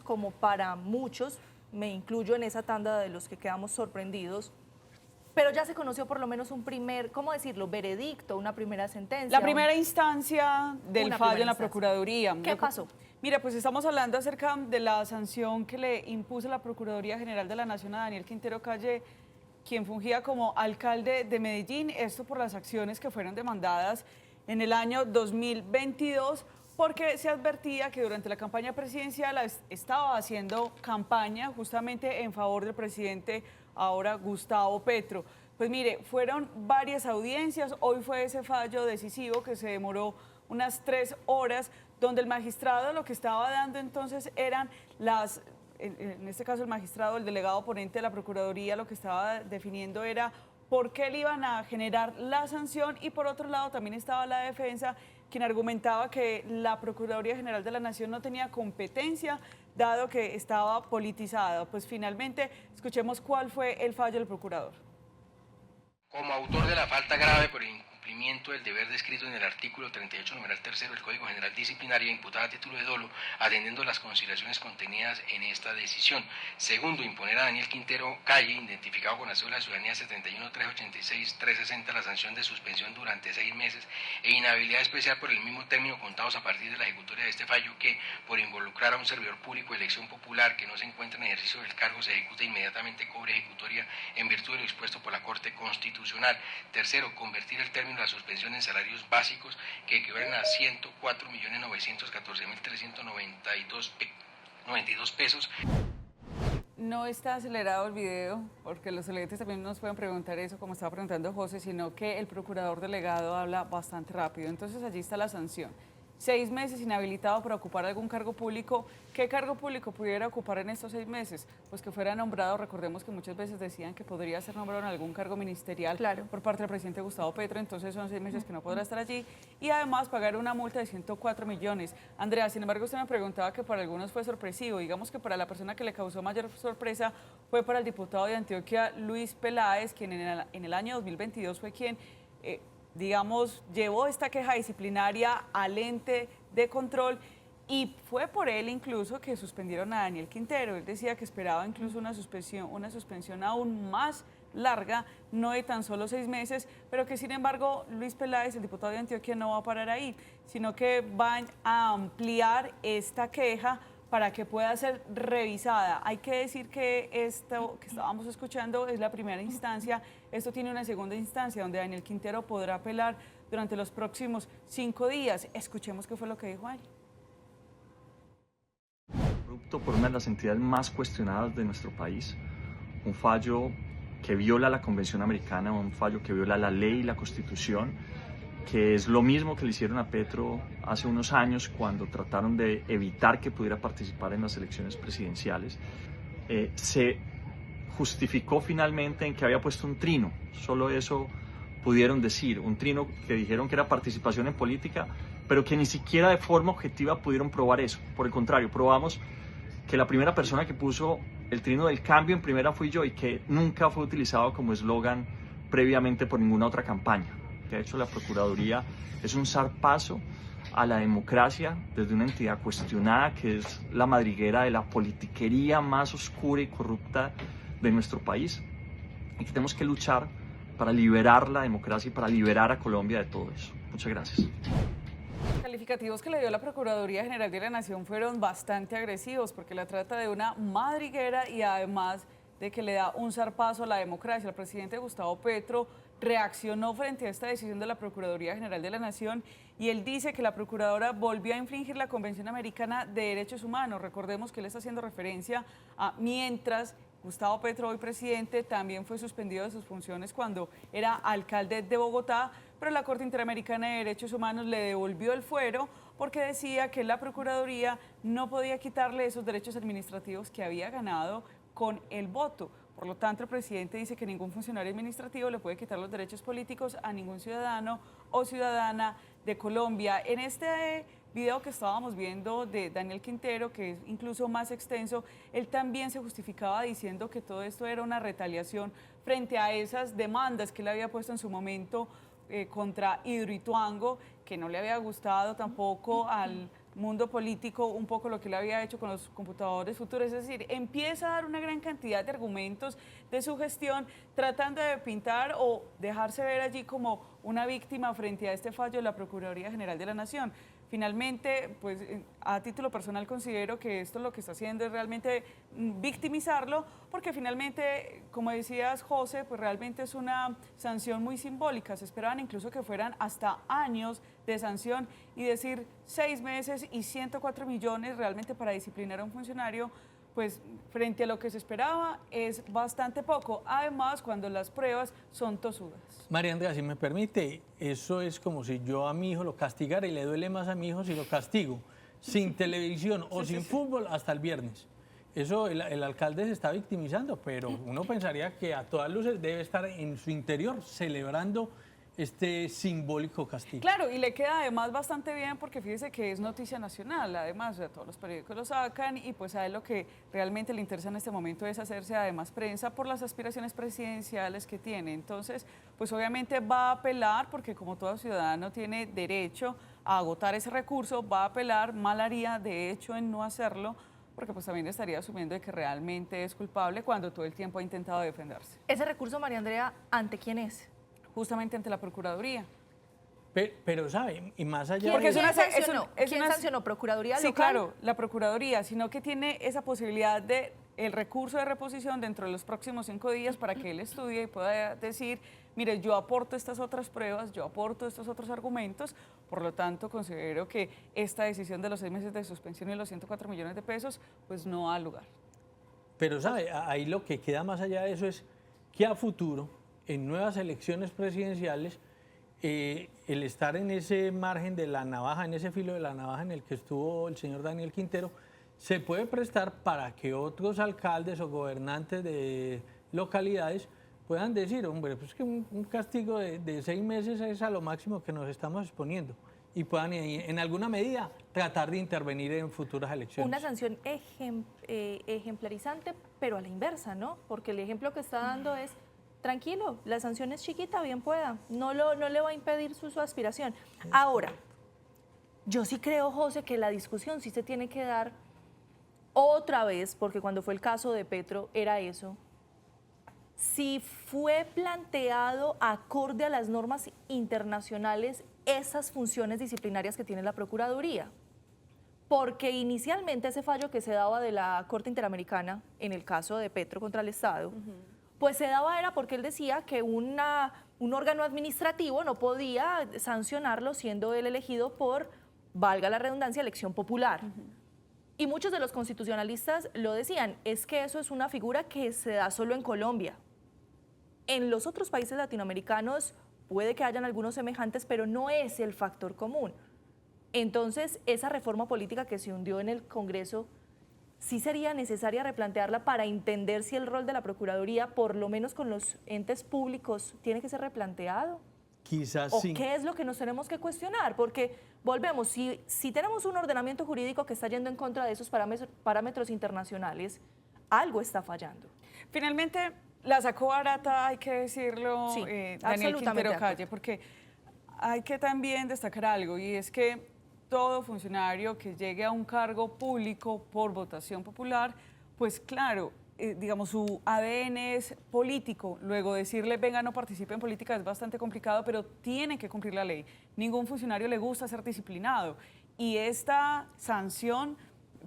como para muchos, me incluyo en esa tanda de los que quedamos sorprendidos, pero ya se conoció por lo menos un primer, ¿cómo decirlo?, veredicto, una primera sentencia. La primera instancia del fallo en la Procuraduría. ¿Qué pasó? Mira, pues estamos hablando acerca de la sanción que le impuso la Procuraduría General de la Nación a Daniel Quintero Calle, quien fungía como alcalde de Medellín, esto por las acciones que fueron demandadas en el año 2022, porque se advertía que durante la campaña presidencial estaba haciendo campaña justamente en favor del presidente ahora Gustavo Petro. Pues mire, fueron varias audiencias, hoy fue ese fallo decisivo que se demoró unas 3 horas, donde el magistrado lo que estaba dando entonces eran en este caso el magistrado, el delegado ponente de la Procuraduría, lo que estaba definiendo era por qué le iban a generar la sanción, y por otro lado también estaba la defensa, quien argumentaba que la Procuraduría General de la Nación no tenía competencia, dado que estaba politizada. Pues finalmente escuchemos cuál fue el fallo del procurador. Como autor de la falta grave por el incumplimiento del deber descrito en el artículo 38, numeral 3 del Código General Disciplinario, imputada a título de dolo, atendiendo las consideraciones contenidas en esta decisión. Segundo, imponer a Daniel Quintero Calle, identificado con la cédula de ciudadanía 71-386-360, la sanción de suspensión durante 6 meses e inhabilidad especial por el mismo término contados a partir de la ejecutoria de este fallo, que por involucrar a un servidor público de elección popular que no se encuentra en ejercicio del cargo se ejecuta inmediatamente, cobre ejecutoria en virtud de lo dispuesto por la Corte Constitucional. Tercero, convertir el término de la suspensión en salarios básicos, que equivalen a 104.914.392 pesos. No está acelerado el video, porque los oyentes también nos pueden preguntar eso, como estaba preguntando José, sino que el procurador delegado habla bastante rápido. Entonces allí está la sanción. 6 meses inhabilitado para ocupar algún cargo público. ¿Qué cargo público pudiera ocupar en estos 6 meses? Pues que fuera nombrado, recordemos que muchas veces decían que podría ser nombrado en algún cargo ministerial, claro, por parte del presidente Gustavo Petro, entonces son 6 meses que no podrá estar allí, y además pagar una multa de 104 millones. Andrea, sin embargo, usted me preguntaba que para algunos fue sorpresivo. Digamos que para la persona que le causó mayor sorpresa fue para el diputado de Antioquia, Luis Peláez, quien en el año 2022 fue quien digamos, llevó esta queja disciplinaria al ente de control, y fue por él incluso que suspendieron a Daniel Quintero. Él decía que esperaba incluso una suspensión aún más larga, no de tan solo 6 meses, pero que sin embargo Luis Peláez, el diputado de Antioquia, no va a parar ahí, sino que van a ampliar esta queja para que pueda ser revisada. Hay que decir que esto que estábamos escuchando es la primera instancia. Esto tiene una segunda instancia donde Daniel Quintero podrá apelar durante los próximos 5 días. Escuchemos qué fue lo que dijo él. Corrupto por una de las entidades más cuestionadas de nuestro país, un fallo que viola la Convención Americana, un fallo que viola la ley y la Constitución, que es lo mismo que le hicieron a Petro hace unos años cuando trataron de evitar que pudiera participar en las elecciones presidenciales. Se justificó finalmente en que había puesto un trino, solo eso pudieron decir, un trino que dijeron que era participación en política, pero que ni siquiera de forma objetiva pudieron probar eso. Por el contrario, probamos que la primera persona que puso el trino del cambio en primera fui yo, y que nunca fue utilizado como eslogan previamente por ninguna otra campaña. Que ha hecho la Procuraduría es un zarpazo a la democracia desde una entidad cuestionada, que es la madriguera de la politiquería más oscura y corrupta de nuestro país, y que tenemos que luchar para liberar la democracia y para liberar a Colombia de todo eso. Muchas gracias. Los calificativos que le dio la Procuraduría General de la Nación fueron bastante agresivos, porque la trata de una madriguera y además de que le da un zarpazo a la democracia. El presidente Gustavo Petro reaccionó frente a esta decisión de la Procuraduría General de la Nación, y él dice que la Procuradora volvió a infringir la Convención Americana de Derechos Humanos. Recordemos que él está haciendo referencia a mientras Gustavo Petro, hoy presidente, también fue suspendido de sus funciones cuando era alcalde de Bogotá, pero la Corte Interamericana de Derechos Humanos le devolvió el fuero porque decía que la Procuraduría no podía quitarle esos derechos administrativos que había ganado con el voto. Por lo tanto, el presidente dice que ningún funcionario administrativo le puede quitar los derechos políticos a ningún ciudadano o ciudadana de Colombia. En este video que estábamos viendo de Daniel Quintero, que es incluso más extenso, él también se justificaba diciendo que todo esto era una retaliación frente a esas demandas que él había puesto en su momento contra Hidroituango, que no le había gustado tampoco al mundo político un poco lo que él había hecho con los computadores futuros, es decir, empieza a dar una gran cantidad de argumentos de su gestión tratando de pintar o dejarse ver allí como una víctima frente a este fallo de la Procuraduría General de la Nación. Finalmente, pues a título personal considero que esto lo que está haciendo es realmente victimizarlo, porque finalmente, como decías, José, pues realmente es una sanción muy simbólica. Se esperaban incluso que fueran hasta años de sanción y decir 6 meses y 104 millones realmente para disciplinar a un funcionario, pues frente a lo que se esperaba es bastante poco. Además, cuando las pruebas son tosudas. María Andrea, si me permite, eso es como si yo a mi hijo lo castigara y le duele más a mi hijo si lo castigo, sin televisión o sin fútbol hasta el viernes. Eso el alcalde se está victimizando, pero uno pensaría que a todas luces debe estar en su interior celebrando este simbólico castigo. Claro, y le queda además bastante bien porque fíjese que es noticia nacional, además, o sea, todos los periódicos lo sacan y pues a él lo que realmente le interesa en este momento es hacerse además prensa por las aspiraciones presidenciales que tiene. Entonces, pues obviamente va a apelar porque como todo ciudadano tiene derecho a agotar ese recurso, va a apelar, mal haría de hecho en no hacerlo, porque pues también estaría asumiendo de que realmente es culpable cuando todo el tiempo ha intentado defenderse. Ese recurso, María Andrea, ¿ante quién es? Justamente ante la Procuraduría. Pero ¿sabe? Y más allá Porque de... ¿Quién sancionó? ¿Procuraduría Sí, local? claro, la Procuraduría, sino que tiene esa posibilidad de el recurso de reposición dentro de los próximos 5 días para que él estudie y pueda decir, mire, yo aporto estas otras pruebas, yo aporto estos otros argumentos, por lo tanto considero que esta decisión de los 6 meses de suspensión y los 104 millones de pesos, pues no ha lugar. Pero ¿sabe? Ahí lo que queda más allá de eso es que a futuro, en nuevas elecciones presidenciales, el estar en ese margen de la navaja, en ese filo de la navaja en el que estuvo el señor Daniel Quintero, se puede prestar para que otros alcaldes o gobernantes de localidades puedan decir, hombre, pues que un castigo de 6 meses es a lo máximo que nos estamos exponiendo y puedan en alguna medida tratar de intervenir en futuras elecciones. Una sanción ejemplarizante, pero a la inversa, ¿no? Porque el ejemplo que está dando es, tranquilo, la sanción es chiquita, bien pueda, no le va a impedir su aspiración. Ahora, yo sí creo, José, que la discusión sí se tiene que dar otra vez, porque cuando fue el caso de Petro era eso, si fue planteado acorde a las normas internacionales esas funciones disciplinarias que tiene la Procuraduría. Porque inicialmente ese fallo que se daba de la Corte Interamericana en el caso de Petro contra el Estado, pues se daba era porque él decía que un órgano administrativo no podía sancionarlo siendo él elegido por, valga la redundancia, elección popular. Y muchos de los constitucionalistas lo decían, es que eso es una figura que se da solo en Colombia. En los otros países latinoamericanos puede que hayan algunos semejantes, pero no es el factor común. Entonces, esa reforma política que se hundió en el Congreso, sí sería necesaria replantearla para entender si el rol de la Procuraduría, por lo menos con los entes públicos, tiene que ser replanteado. Quizás ¿O sí. qué es lo que nos tenemos que cuestionar? Porque, volvemos, si tenemos un ordenamiento jurídico que está yendo en contra de esos parámetros internacionales, algo está fallando. Finalmente, la sacó barata, hay que decirlo, Sí, Daniel absolutamente Quintero de acuerdo. Calle, porque hay que también destacar algo, y es que todo funcionario que llegue a un cargo público por votación popular, pues claro, digamos, su ADN es político. Luego decirle, venga, no participe en política es bastante complicado, pero tiene que cumplir la ley. Ningún funcionario le gusta ser disciplinado. Y esta sanción,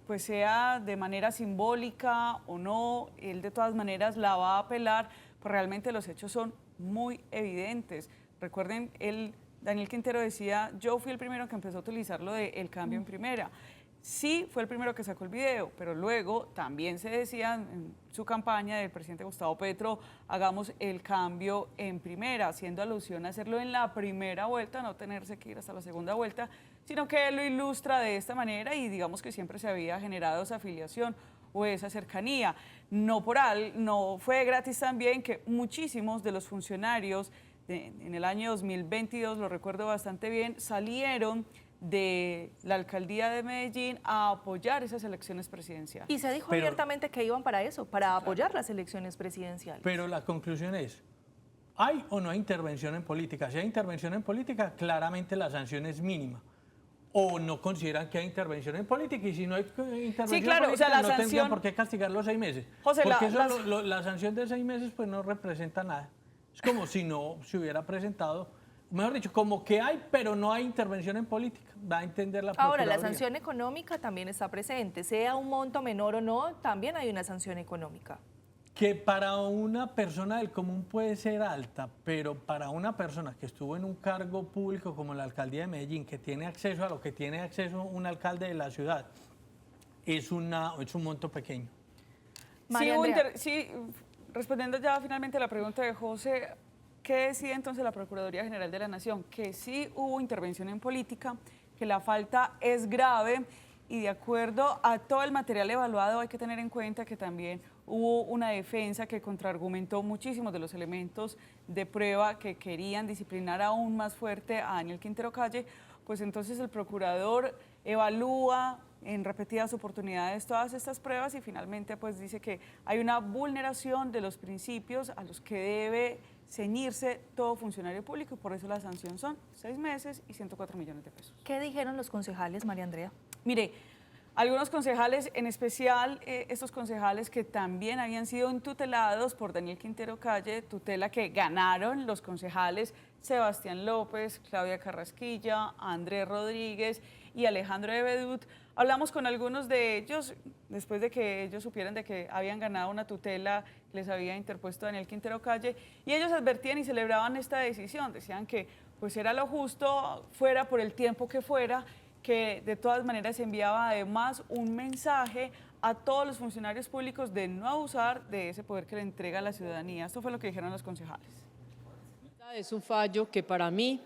pues sea de manera simbólica o no, él de todas maneras la va a apelar, pues realmente los hechos son muy evidentes. Recuerden, Daniel Quintero decía, yo fui el primero que empezó a utilizar lo del cambio en primera. Sí, fue el primero que sacó el video, pero luego también se decía en su campaña del presidente Gustavo Petro, hagamos el cambio en primera, haciendo alusión a hacerlo en la primera vuelta, no tenerse que ir hasta la segunda vuelta, sino que él lo ilustra de esta manera y digamos que siempre se había generado esa afiliación o esa cercanía. No fue gratis también que muchísimos de los funcionarios en el año 2022, lo recuerdo bastante bien, salieron de la alcaldía de Medellín a apoyar esas elecciones presidenciales. Y se dijo abiertamente que iban para eso, para apoyar las elecciones presidenciales. Pero la conclusión es, ¿hay o no hay intervención en política? Si hay intervención en política, claramente la sanción es mínima. o no consideran que hay intervención en política, y si no hay intervención claro, política, o sea, la no tendrían sanción- por qué castigar los 6 meses. José, porque la- la sanción de 6 meses pues no representa nada. Es como si no se hubiera presentado, mejor dicho, como que hay, pero no hay intervención en política. Da a entender la Ahora, la Procuraduría. sanción económica también está presente, sea un monto menor o no, también hay una sanción económica. Que para una persona del común puede ser alta, pero para una persona que estuvo en un cargo público como la alcaldía de Medellín, que tiene acceso a lo que tiene acceso un alcalde de la ciudad, es un monto pequeño. María Andrea. Sí, respondiendo ya finalmente a la pregunta de José, ¿qué decide entonces la Procuraduría General de la Nación? Que sí hubo intervención en política, que la falta es grave y de acuerdo a todo el material evaluado hay que tener en cuenta que también hubo una defensa que contraargumentó muchísimos de los elementos de prueba que querían disciplinar aún más fuerte a Daniel Quintero Calle, pues entonces el procurador evalúa en repetidas oportunidades todas estas pruebas y finalmente pues dice que hay una vulneración de los principios a los que debe ceñirse todo funcionario público y por eso la sanción son 6 meses y 104 millones de pesos. ¿Qué dijeron los concejales, María Andrea? Mire, algunos concejales, en especial estos concejales que también habían sido tutelados por Daniel Quintero Calle, tutela que ganaron los concejales Sebastián López, Claudia Carrasquilla, Andrés Rodríguez y Alejandro Ebedut. Hablamos con algunos de ellos después de que ellos supieran de que habían ganado una tutela que les había interpuesto Daniel Quintero Calle y ellos advertían y celebraban esta decisión, decían que pues era lo justo, fuera por el tiempo que fuera, que de todas maneras enviaba además un mensaje a todos los funcionarios públicos de no abusar de ese poder que le entrega a la ciudadanía. Esto fue lo que dijeron los concejales. Es un fallo que para mí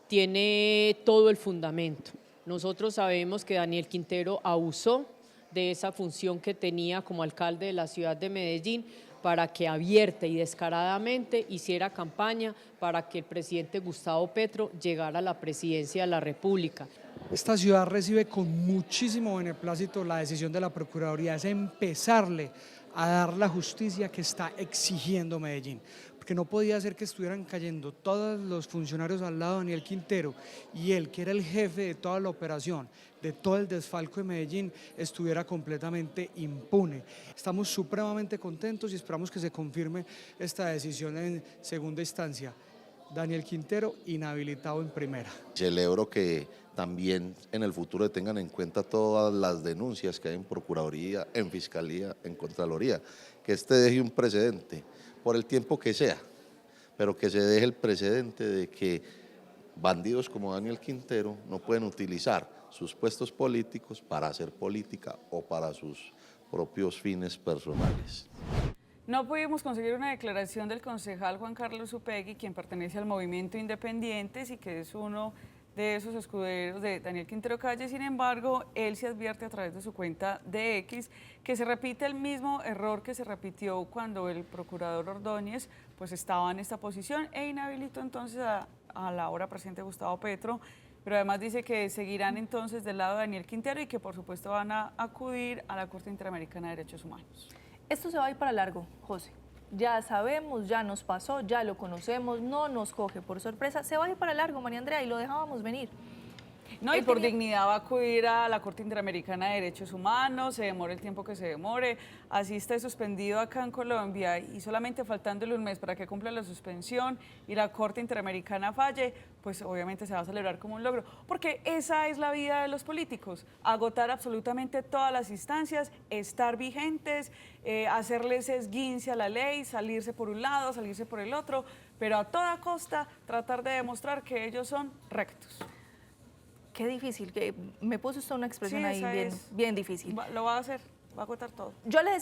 tiene todo el fundamento. Nosotros sabemos que Daniel Quintero abusó de esa función que tenía como alcalde de la ciudad de Medellín para que abierta y descaradamente hiciera campaña para que el presidente Gustavo Petro llegara a la presidencia de la República. Esta ciudad recibe con muchísimo beneplácito la decisión de la Procuraduría, es empezarle a dar la justicia que está exigiendo Medellín, porque no podía ser que estuvieran cayendo todos los funcionarios al lado de Daniel Quintero y él, que era el jefe de toda la operación, de todo el desfalco de Medellín, estuviera completamente impune. Estamos supremamente contentos y esperamos que se confirme esta decisión en segunda instancia. Daniel Quintero inhabilitado en primera. Celebro que también en el futuro tengan en cuenta todas las denuncias que hay en Procuraduría, en Fiscalía, en Contraloría, que deje un precedente, por el tiempo que sea, pero que se deje el precedente de que bandidos como Daniel Quintero no pueden utilizar sus puestos políticos para hacer política o para sus propios fines personales. No pudimos conseguir una declaración del concejal Juan Carlos Upegui, quien pertenece al Movimiento Independientes y que es uno de esos escuderos de Daniel Quintero Calle. Sin embargo, él se advierte a través de su cuenta de X que se repite el mismo error que se repitió cuando el procurador Ordóñez pues estaba en esta posición e inhabilitó entonces a la ahora presidente Gustavo Petro. Pero además dice que seguirán entonces del lado de Daniel Quintero y que por supuesto van a acudir a la Corte Interamericana de Derechos Humanos. Esto se va a ir para largo, José. Ya sabemos, ya nos pasó, ya lo conocemos, no nos coge por sorpresa. Se va a ir para largo, María Andrea, y lo dejábamos venir. No, y por dignidad va a acudir a la Corte Interamericana de Derechos Humanos, se demore el tiempo que se demore, así está suspendido acá en Colombia y solamente faltándole un mes para que cumpla la suspensión y la Corte Interamericana falle, pues obviamente se va a celebrar como un logro, porque esa es la vida de los políticos, agotar absolutamente todas las instancias, estar vigentes, hacerles esguince a la ley, salirse por un lado, salirse por el otro, pero a toda costa tratar de demostrar que ellos son rectos. Qué difícil, que me puso usted una expresión Sí, ahí esa bien, es. bien difícil. Lo va a hacer, va a agotar todo. Yo le decía